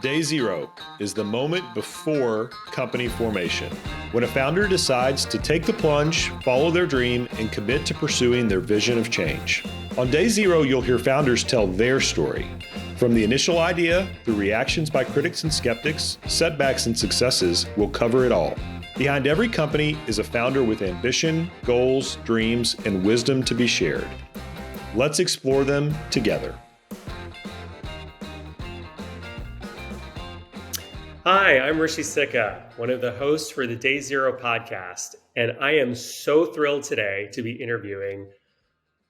Day zero is the moment before company formation, when a founder decides to take the plunge, follow their dream, and commit to pursuing their vision of change. On day zero, you'll hear founders tell their story. From the initial idea, through reactions by critics and skeptics, setbacks and successes, we'll cover it all. Behind every company is a founder with ambition, goals, dreams, and wisdom to be shared. Let's explore them together. Hi, I'm Rishi Sikka, one of the hosts for the Day Zero podcast, and I am so thrilled today to be interviewing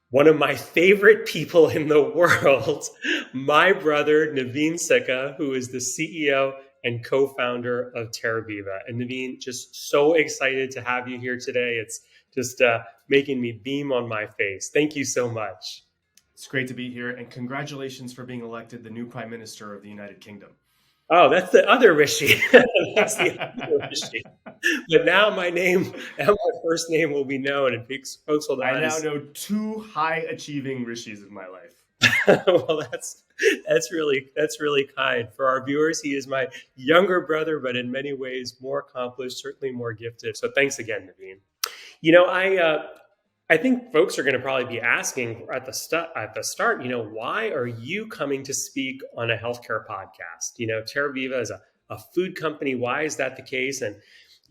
one of my favorite people in the world, my brother, Naveen Sikka, who is the CEO and co-founder of TerViva. And Naveen, just so excited to have you here today. It's just making me beam on my face. Thank you so much. It's great to be here, and congratulations for being elected the new Prime Minister of the United Kingdom. Oh, that's the other Rishi. That's the other Rishi. But now my name and my first name will be known, and folks will know. I now know two high-achieving Rishis in my life. Well, that's really kind. For our viewers, he is my younger brother, but in many ways more accomplished, certainly more gifted. So thanks again, Naveen. You know, I think folks are going to probably be asking at the start, why are you coming to speak on a healthcare podcast? TerViva is a food company. Why is that the case? And,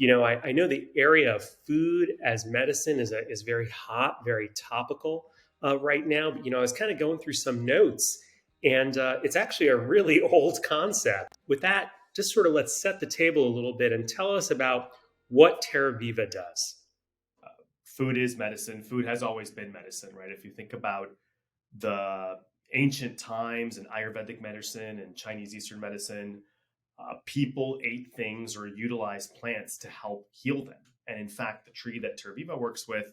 I know the area of food as medicine is very hot, very topical right now. But, I was kind of going through some notes, and it's actually a really old concept. With that, just sort of let's set the table a little bit and tell us about what TerViva does. Food is medicine. Food has always been medicine, right? If you think about the ancient times and Ayurvedic medicine and Chinese Eastern medicine, people ate things or utilized plants to help heal them. And in fact, the tree that TerViva works with,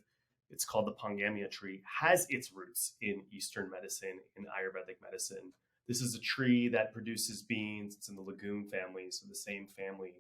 it's called the Pongamia tree, has its roots in Eastern medicine, in Ayurvedic medicine. This is a tree that produces beans. It's in the legume family, so the same family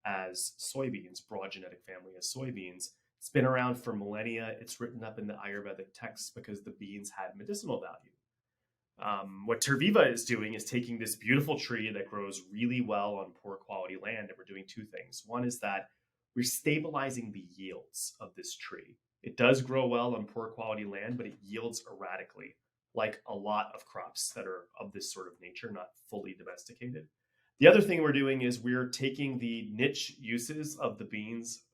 as soybeans, broad genetic family as soybeans. It's been around for millennia. It's written up in the Ayurvedic texts because the beans had medicinal value. What TerViva is doing is taking this beautiful tree that grows really well on poor quality land, and we're doing two things. One is that we're stabilizing the yields of this tree. It does grow well on poor quality land, but it yields erratically, like a lot of crops that are of this sort of nature, not fully domesticated. The other thing we're doing is we're taking the niche uses of the beans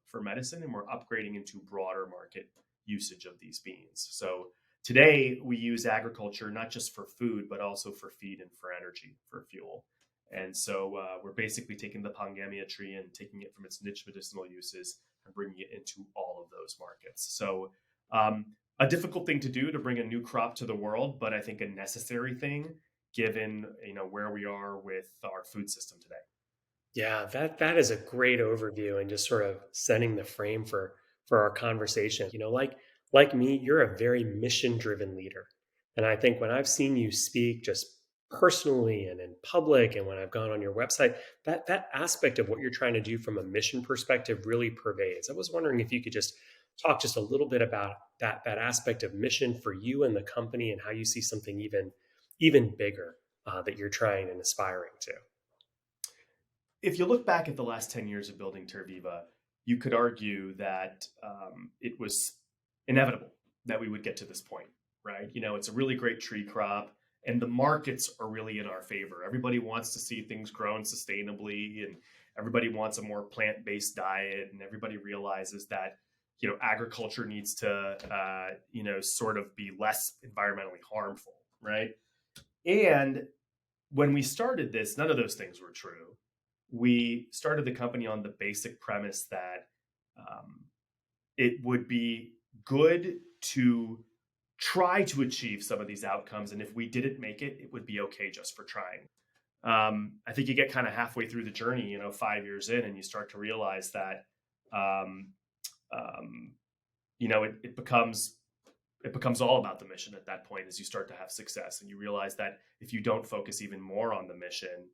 for medicine, and we're upgrading into broader market usage of these beans. So today we use agriculture not just for food, but also for feed and for energy, for fuel. And so we're basically taking the Pongamia tree and taking it from its niche medicinal uses and bringing it into all of those markets. So a difficult thing to do to bring a new crop to the world, but I think a necessary thing given where we are with our food system today. Yeah, that is a great overview and just sort of setting the frame for our conversation. Like me, you're a very mission-driven leader. And I think when I've seen you speak just personally and in public, and when I've gone on your website, that aspect of what you're trying to do from a mission perspective really pervades. I was wondering if you could just talk just a little bit about that aspect of mission for you and the company, and how you see something even bigger that you're trying and aspiring to. If you look back at the last 10 years of building TerViva, you could argue that it was inevitable that we would get to this point, right? It's a really great tree crop, and the markets are really in our favor. Everybody wants to see things grown sustainably, and everybody wants a more plant-based diet, and everybody realizes that, agriculture needs to, sort of be less environmentally harmful, right? And when we started this, none of those things were true. We started the company on the basic premise that it would be good to try to achieve some of these outcomes. And if we didn't make it, it would be okay just for trying. I think you get kind of halfway through the journey, 5 years in, and you start to realize that, it becomes all about the mission at that point as you start to have success. And you realize that if you don't focus even more on the mission,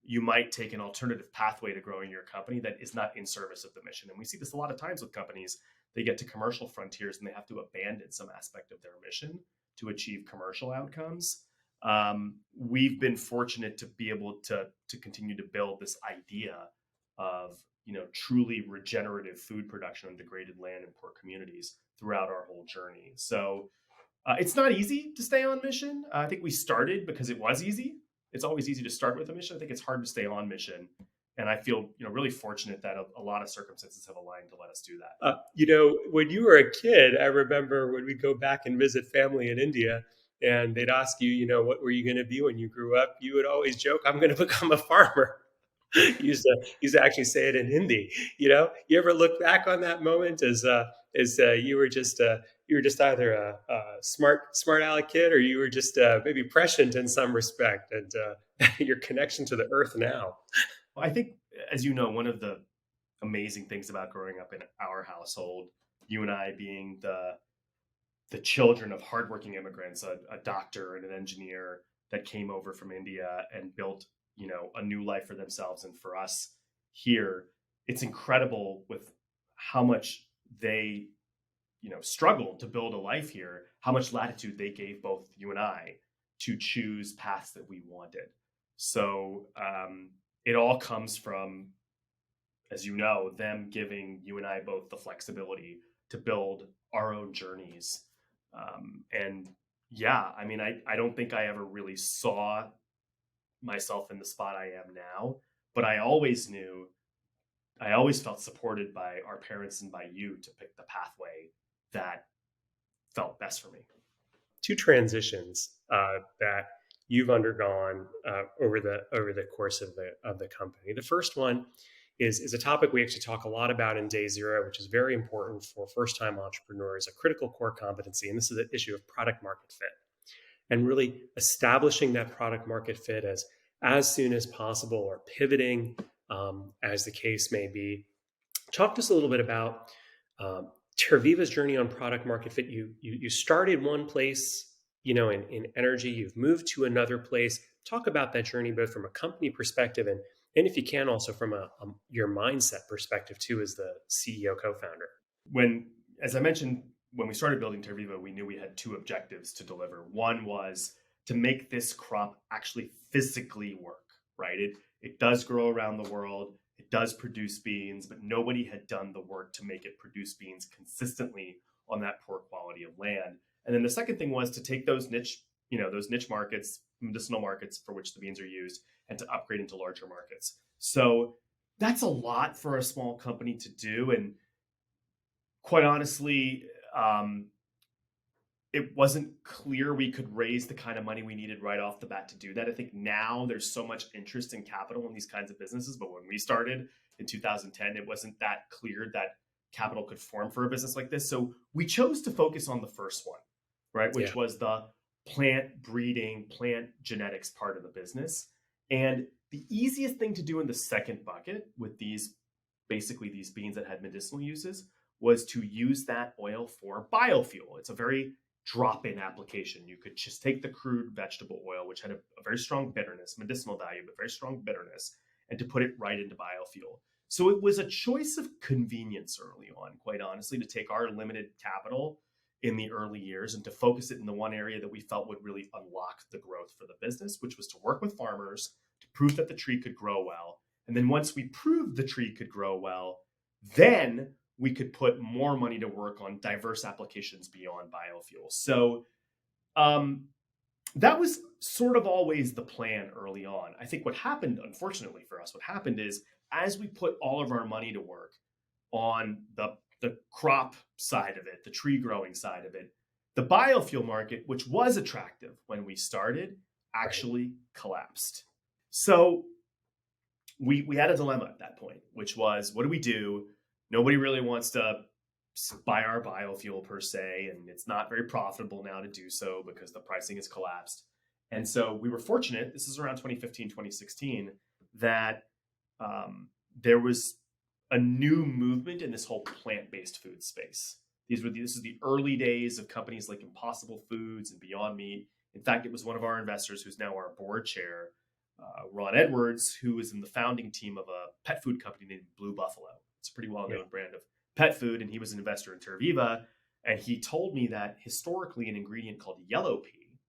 you might take an alternative pathway to growing your company that is not in service of the mission. And we see this a lot of times with companies. They get to commercial frontiers and they have to abandon some aspect of their mission to achieve commercial outcomes. we've been fortunate to be able to continue to build this idea of, truly regenerative food production on degraded land in poor communities throughout our whole journey. So it's not easy to stay on mission. I think we started because it was easy. It's always easy to start with a mission. I think it's hard to stay on mission. And I feel, really fortunate that a lot of circumstances have aligned to let us do that. When you were a kid, I remember when we'd go back and visit family in India and they'd ask you, what were you going to be when you grew up? You would always joke, I'm going to become a farmer. You used to actually say it in Hindi. You ever look back on that moment as you were just either a smart aleck kid, or you were just maybe prescient in some respect, and your connection to the earth now. Well, I think, as you know, one of the amazing things about growing up in our household, you and I being the children of hardworking immigrants, a doctor and an engineer that came over from India and built, a new life for themselves and for us here. It's incredible with how much they, struggled to build a life here, how much latitude they gave both you and I to choose paths that we wanted. So it all comes from, as you know, them giving you and I both the flexibility to build our own journeys. And yeah, I mean, I don't think I ever really saw myself in the spot I am now, but I always felt supported by our parents and by you to pick the pathway that felt best for me. Two transitions that you've undergone over the course of the company. The first one is a topic we actually talk a lot about in Day Zero, which is very important for first-time entrepreneurs, a critical core competency, and this is the issue of product market fit, and really establishing that product market fit as soon as possible, or pivoting as the case may be. Talk to us a little bit about TerViva's journey on product market fit. You started one place, in energy, you've moved to another place. Talk about that journey, both from a company perspective and if you can, also from your mindset perspective too, as the CEO co-founder. As I mentioned, when we started building TerViva, we knew we had two objectives to deliver. One was to make this crop actually physically work, right? It does grow around the world. It does produce beans, but nobody had done the work to make it produce beans consistently on that poor quality of land. And then the second thing was to take those niche markets, medicinal markets for which the beans are used, and to upgrade into larger markets. So that's a lot for a small company to do. And quite honestly, it wasn't clear we could raise the kind of money we needed right off the bat to do that. I think now there's so much interest in capital in these kinds of businesses. But when we started in 2010, it wasn't that clear that capital could form for a business like this. So we chose to focus on the first one, right? Which was the plant breeding, plant genetics part of the business. And the easiest thing to do in the second bucket with these beans that had medicinal uses was to use that oil for biofuel. It's a very drop-in application. You could just take the crude vegetable oil, which had a very strong bitterness, medicinal value, but very strong bitterness, and to put it right into biofuel. So it was a choice of convenience early on, quite honestly, to take our limited capital in the early years and to focus it in the one area that we felt would really unlock the growth for the business, which was to work with farmers to prove that the tree could grow well. And then once we proved the tree could grow well, then we could put more money to work on diverse applications beyond biofuels. So that was sort of always the plan early on. I think what happened, unfortunately for us, is as we put all of our money to work on the crop side of it, the tree growing side of it, the biofuel market, which was attractive when we started, actually collapsed. So we had a dilemma at that point, which was, what do we do? Nobody really wants to buy our biofuel per se, and it's not very profitable now to do so because the pricing has collapsed. And so we were fortunate, this is around 2015, 2016, that there was a new movement in this whole plant-based food space. This is the early days of companies like Impossible Foods and Beyond Meat. In fact, it was one of our investors, who's now our board chair, Ron Edwards, who was in the founding team of a pet food company named Blue Buffalo. It's a pretty well-known brand of pet food, and he was an investor in TerViva. And he told me that historically an ingredient called yellow pea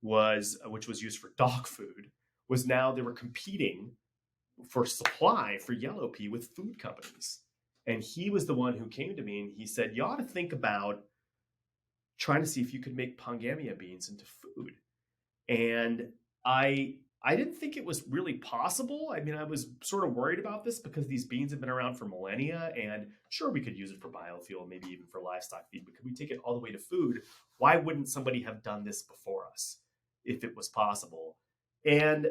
which was used for dog food, was now they were competing for supply for yellow pea with food companies. And he was the one who came to me and he said, you ought to think about trying to see if you could make Pongamia beans into food. And I didn't think it was really possible. I mean, I was sort of worried about this because these beans have been around for millennia, and sure, we could use it for biofuel, maybe even for livestock feed, but could we take it all the way to food? Why wouldn't somebody have done this before us if it was possible? And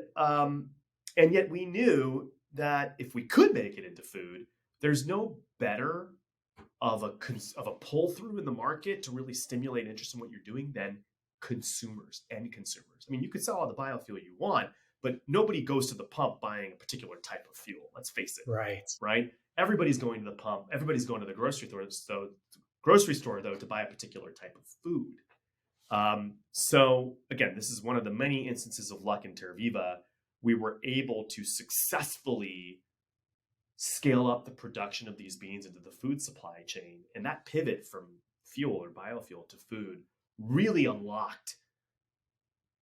yet we knew that if we could make it into food, there's no better of a pull through in the market to really stimulate interest in what you're doing than consumers. I mean, you could sell all the biofuel you want, but nobody goes to the pump buying a particular type of fuel. Let's face it. Right. Everybody's going to the pump. Everybody's going to the grocery store, though, to buy a particular type of food. So again, this is one of the many instances of luck in TerViva. We were able to successfully scale up the production of these beans into the food supply chain. And that pivot from fuel or biofuel to food really unlocked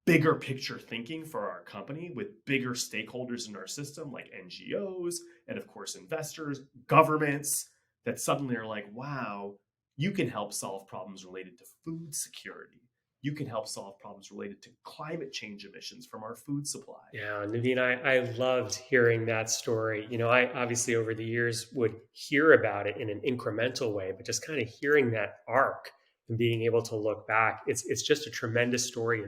bigger picture thinking for our company with bigger stakeholders in our system, like NGOs and of course investors, governments, that suddenly are like, wow, you can help solve problems related to food security. You can help solve problems related to climate change emissions from our food supply. Yeah, Naveen, I loved hearing that story. I obviously over the years would hear about it in an incremental way, but just kind of hearing that arc and being able to look back, it's just a tremendous story.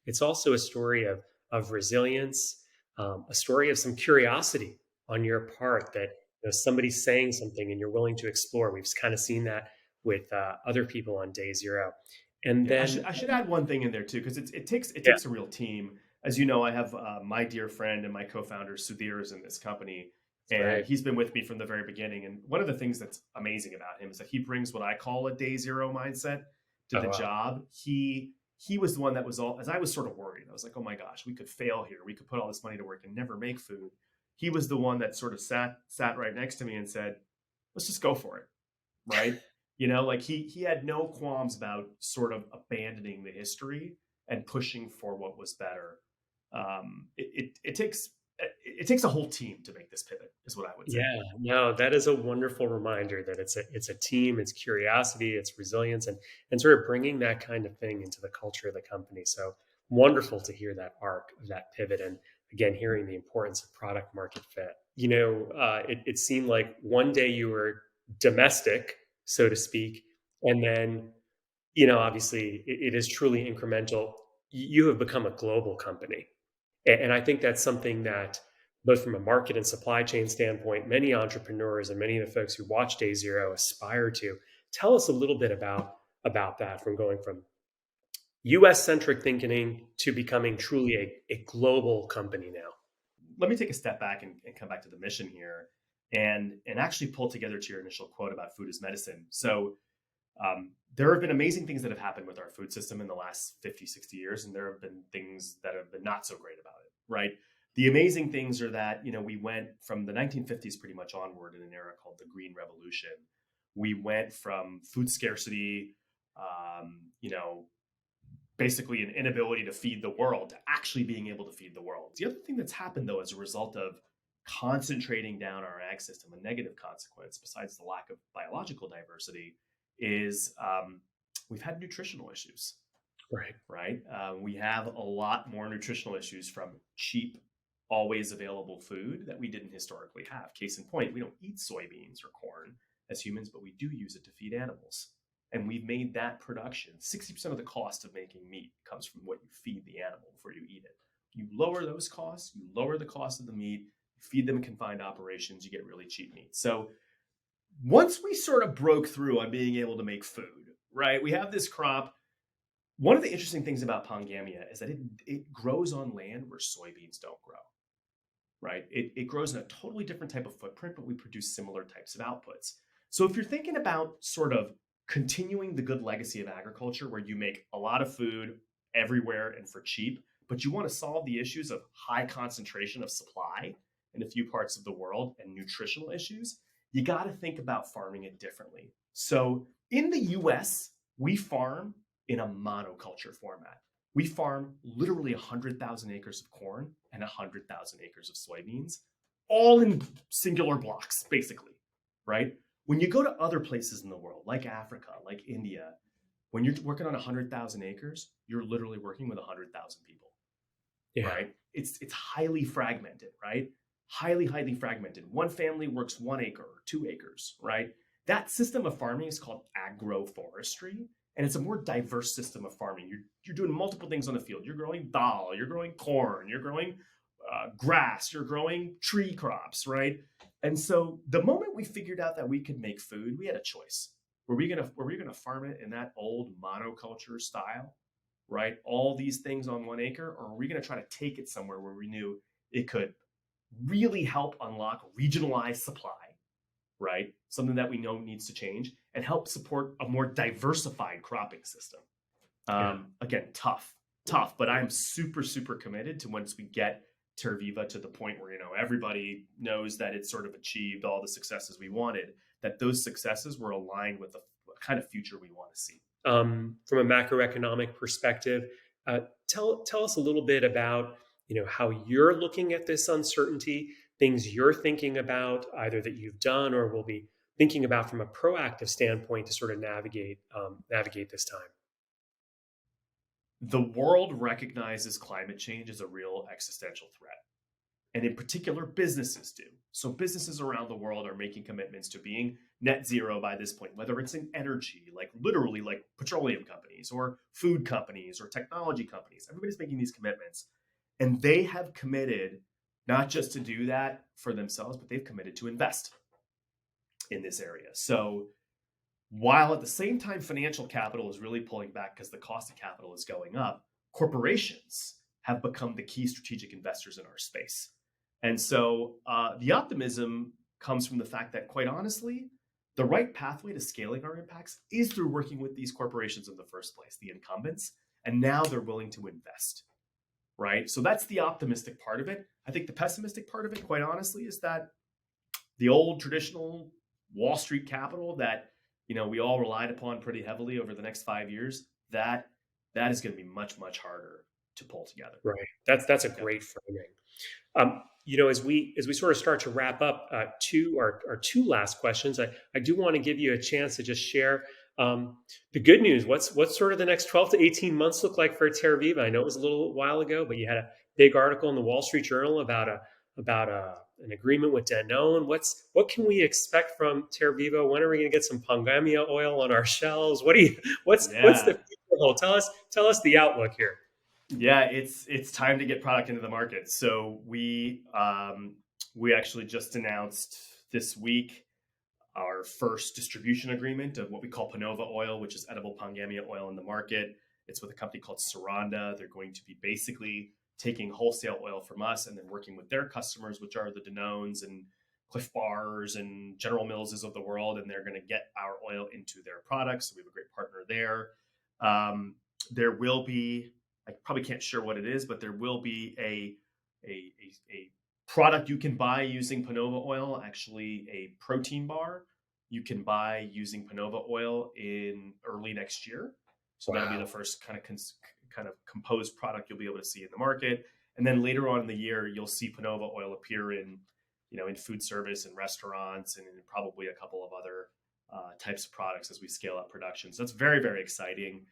It's also a story of resilience, a story of some curiosity on your part that somebody's saying something and you're willing to explore. We've kind of seen that with other people on day zero. And then I should add one thing in there too, because it takes a real team. As you know, I have my dear friend and my co-founder Sudhir is in this company, and he's been with me from the very beginning. And one of the things that's amazing about him is that he brings what I call a day zero mindset to the job. He was the one that was as I was sort of worried. I was like, oh my gosh, we could fail here. We could put all this money to work and never make food. He was the one that sort of sat right next to me and said, let's just go for it, right? Like he had no qualms about sort of abandoning the history and pushing for what was better. It takes a whole team to make this pivot, is what I would say. Yeah, no, that is a wonderful reminder that it's a team, it's curiosity, it's resilience, and sort of bringing that kind of thing into the culture of the company. So wonderful to hear that arc of that pivot, and again, hearing the importance of product market fit. It seemed like one day you were domestic, so to speak. And then, obviously it is truly incremental. You have become a global company. And I think that's something that both from a market and supply chain standpoint, many entrepreneurs and many of the folks who watch Day Zero aspire to. Tell us a little bit about that, from going from US centric thinking to becoming truly a global company now. Let me take a step back and come back to the mission here. And actually pull together to your initial quote about food as medicine. So there have been amazing things that have happened with our food system in the last 50, 60 years, and there have been things that have been not so great about it, right? The amazing things are that, we went from the 1950s pretty much onward in an era called the Green Revolution. We went from food scarcity, basically an inability to feed the world to actually being able to feed the world. The other thing that's happened, though, as a result of concentrating down our ag system, a negative consequence, besides the lack of biological diversity, is we've had nutritional issues. Right. We have a lot more nutritional issues from cheap, always available food that we didn't historically have. Case in point, we don't eat soybeans or corn as humans, but we do use it to feed animals. And we've made that production. 60% of the cost of making meat comes from what you feed the animal before you eat it. You lower those costs, you lower the cost of the meat, feed them in confined operations, you get really cheap meat. So once we sort of broke through on being able to make food, right, we have this crop. One of the interesting things about Pongamia is that it grows on land where soybeans don't grow, right? It grows in a totally different type of footprint, but we produce similar types of outputs. So if you're thinking about sort of continuing the good legacy of agriculture, where you make a lot of food everywhere and for cheap, but you want to solve the issues of high concentration of supply in a few parts of the world and nutritional issues, you got to think about farming it differently. So in the US, we farm in a monoculture format. We farm literally 100,000 acres of corn and 100,000 acres of soybeans, all in singular blocks, basically, right? When you go to other places in the world, like Africa, like India, when you're working on 100,000 acres, you're literally working with 100,000 people, right? It's highly fragmented, right? Highly fragmented. One family works 1 acre or 2 acres, right? That system of farming is called agroforestry, and it's a more diverse system of farming. You're doing multiple things on the field. You're growing dal, you're growing corn, you're growing grass, you're growing tree crops, right? And so the moment we figured out that we could make food, we had a choice. Were we gonna farm it in that old monoculture style, right? All these things on 1 acre, or are we gonna try to take it somewhere where we knew it could really help unlock regionalized supply, right? Something that we know needs to change, and help support a more diversified cropping system. Again, tough, but I'm super committed to, once we get TerViva to the point where, everybody knows that it's sort of achieved all the successes we wanted, that those successes were aligned with the kind of future we want to see. From a macroeconomic perspective, tell us a little bit about how you're looking at this uncertainty, things you're thinking about, either that you've done or will be thinking about from a proactive standpoint to sort of navigate this time. The world recognizes climate change as a real existential threat. And in particular, businesses do. So businesses around the world are making commitments to being net zero by this point, whether it's in energy, literally like petroleum companies or food companies or technology companies. Everybody's making these commitments. And they have committed not just to do that for themselves, but they've committed to invest in this area. So while at the same time financial capital is really pulling back because the cost of capital is going up, corporations have become the key strategic investors in our space. And so the optimism comes from the fact that, quite honestly, the right pathway to scaling our impacts is through working with these corporations in the first place, the incumbents, and now they're willing to invest, right? So that's the optimistic part of it. I think the pessimistic part of it, quite honestly, is that the old traditional Wall Street capital that we all relied upon pretty heavily over the next 5 years, that is going to be much harder to pull together. Right. That's a great framing. As we sort of start to wrap up, our two last questions, I do want to give you a chance to just share the good news. What's sort of the next 12 to 18 months look like for TerViva? I know it was a little while ago, but you had a big article in the Wall Street Journal about an agreement with Danone. What can we expect from TerViva? When are we going to get some Pongamia oil on our shelves? What's the future hold? Tell us the outlook here. Yeah, it's time to get product into the market. So we actually just announced this week our first distribution agreement of what we call Ponova oil, which is edible Pongamia oil in the market. It's with a company called Saranda. They're going to be basically taking wholesale oil from us and then working with their customers, which are the Danones and Cliff Bars and General Millses of the world, and they're going to get our oil into their products. So we have a great partner there. There will be, I probably can't share what it is, but there will be a product you can buy using Ponova oil, actually a protein bar you can buy using Ponova oil in early next year. So That'll be the first kind of composed product you'll be able to see in the market. And then later on in the year, you'll see Ponova oil appear in food service and restaurants, and in probably a couple of other types of products as we scale up production. So that's very, very exciting.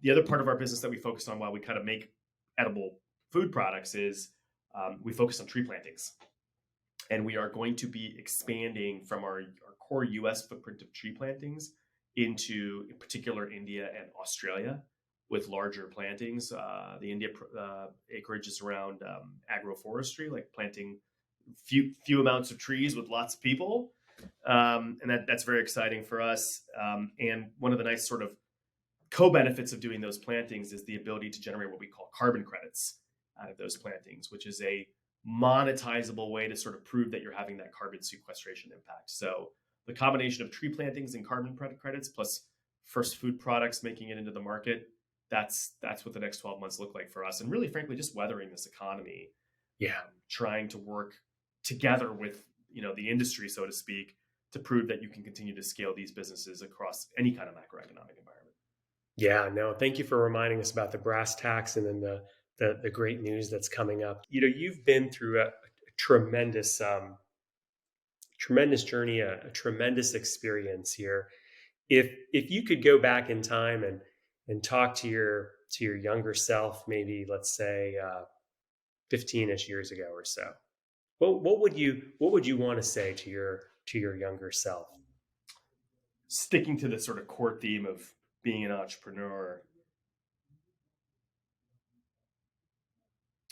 The other part of our business that we focus on while we kind of make edible food products is we focus on tree plantings. And we are going to be expanding from our core US footprint of tree plantings into, in particular, India and Australia with larger plantings. The India acreage is around agroforestry, like planting few amounts of trees with lots of people. And that's very exciting for us. And one of the nice sort of co-benefits of doing those plantings is the ability to generate what we call carbon credits out of those plantings, which is a monetizable way to sort of prove that you're having that carbon sequestration impact. So the combination of tree plantings and carbon credits plus first food products making it into the market, that's what the next 12 months look like for us. And really, frankly, just weathering this economy, trying to work together with the industry, so to speak, to prove that you can continue to scale these businesses across any kind of macroeconomic environment. Yeah, no, thank you for reminding us about the brass tacks and then the great news that's coming up. You've been through a tremendous tremendous journey, a tremendous experience here. If you could go back in time and talk to your younger self, maybe let's say 15ish years ago or so, what would you want to say to your younger self? Sticking to the sort of core theme of being an entrepreneur,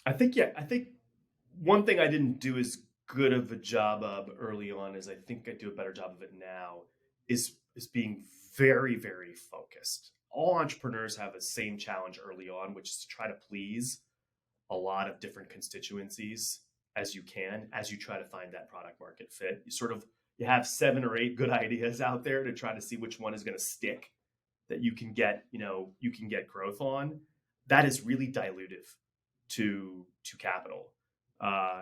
I think one thing I didn't do as good of a job of early on as I think I do a better job of it now is being very, very focused. All entrepreneurs have the same challenge early on, which is to try to please a lot of different constituencies as you can, as you try to find that product market fit. You have 7 or 8 good ideas out there to try to see which one is going to stick, that you can get growth on. That is really dilutive to capital,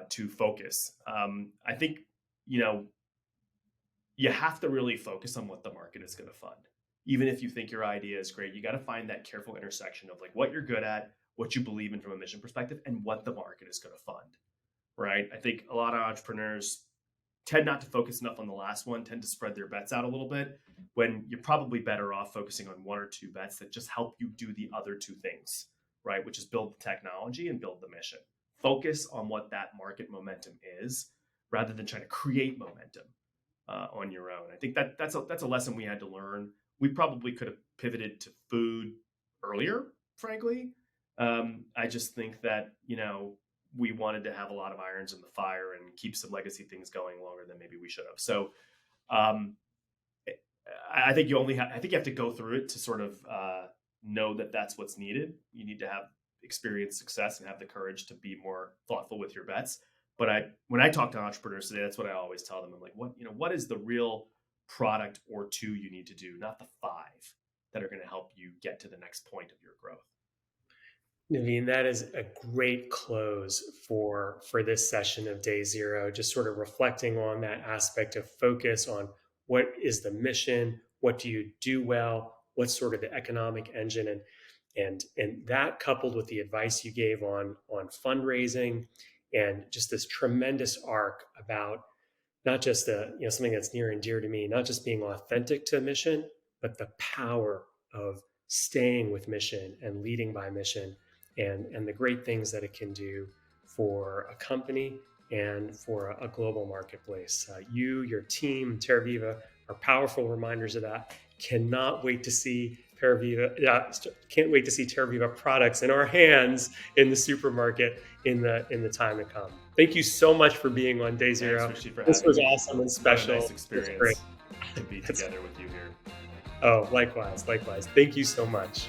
to focus. I think you have to really focus on what the market is going to fund. Even if you think your idea is great, you got to find that careful intersection of like what you're good at, what you believe in from a mission perspective, and what the market is going to fund. Right? I think a lot of entrepreneurs tend not to focus enough on the last one, tend to spread their bets out a little bit, when you're probably better off focusing on 1 or 2 bets that just help you do the other 2 things, right? Which is build the technology and build the mission. Focus on what that market momentum is rather than trying to create momentum on your own. I think that's a lesson we had to learn. We probably could have pivoted to food earlier, frankly. I just think that, we wanted to have a lot of irons in the fire and keep some legacy things going longer than maybe we should have. So I think you have to go through it to sort of know that that's what's needed. You need to have experienced success and have the courage to be more thoughtful with your bets. But when I talk to entrepreneurs today, that's what I always tell them. I'm like, what is the real product or 2 you need to do, not the 5 that are going to help you get to the next point of your growth. Naveen, that is a great close for this session of Day Zero, just sort of reflecting on that aspect of focus on what is the mission, what do you do well, what's sort of the economic engine, and that coupled with the advice you gave on fundraising and just this tremendous arc about not just something that's near and dear to me, not just being authentic to mission, but the power of staying with mission and leading by mission. And the great things that it can do for a company and for a global marketplace. Your team, TerViva, are powerful reminders of that. Can't wait to see TerViva products in our hands in the supermarket in the time to come. Thank you so much for being on Day Zero. Thanks, Rishi, for this was having me. Awesome and special. Nice experience to be together with you here. Oh, likewise. Thank you so much.